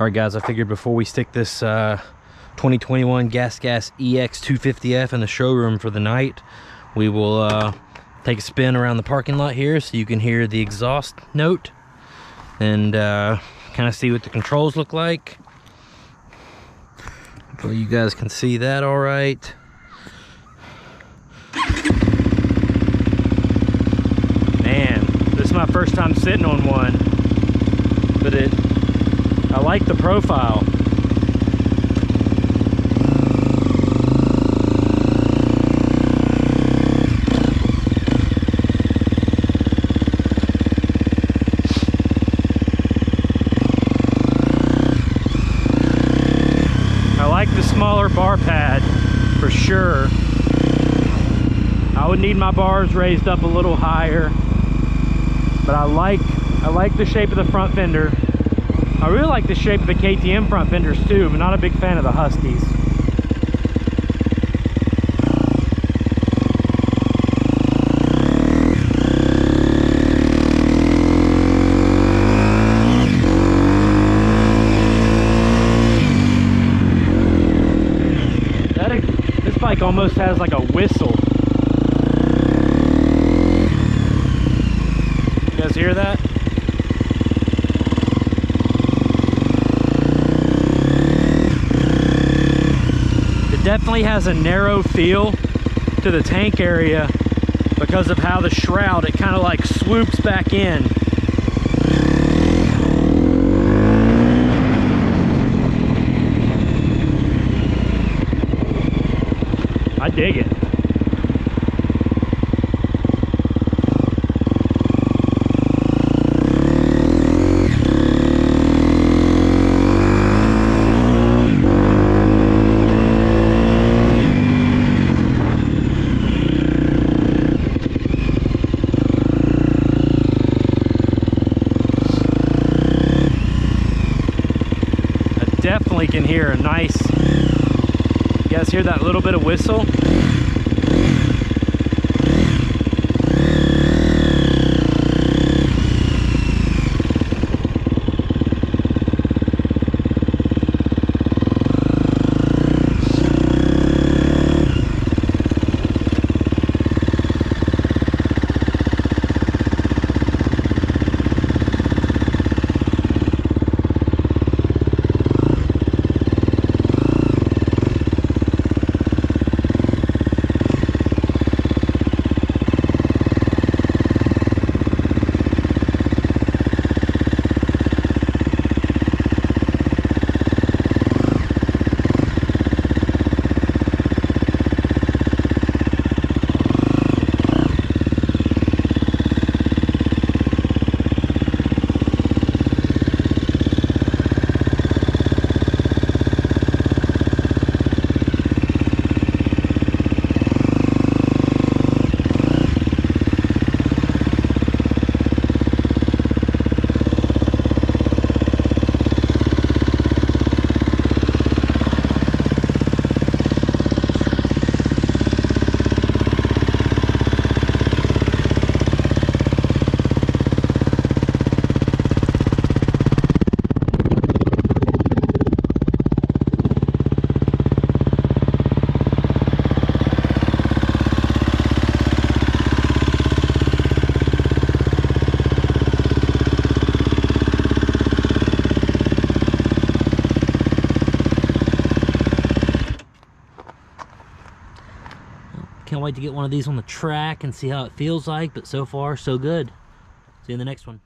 Alright guys, I figured before we stick this 2021 GasGas EX250F in the showroom for the night, we will take a spin around the parking lot here so you can hear the exhaust note and kind of see what the controls look like. Hopefully you guys can see that all right. Man, this is my first time sitting on one, but I like the profile. I like the smaller bar pad for sure. I would need my bars raised up a little higher, but I like the shape of the front fender. I really like the shape of the KTM front fenders too, but not a big fan of the Huskies. This bike almost has like a whistle. You guys hear that? Definitely has a narrow feel to the tank area because of how the shroud, it kind of like swoops back in. I dig it. Definitely can hear a nice, you guys hear that little bit of whistle? Can't wait to get one of these on the track and see how it feels like, but so far so good. See you in the next one.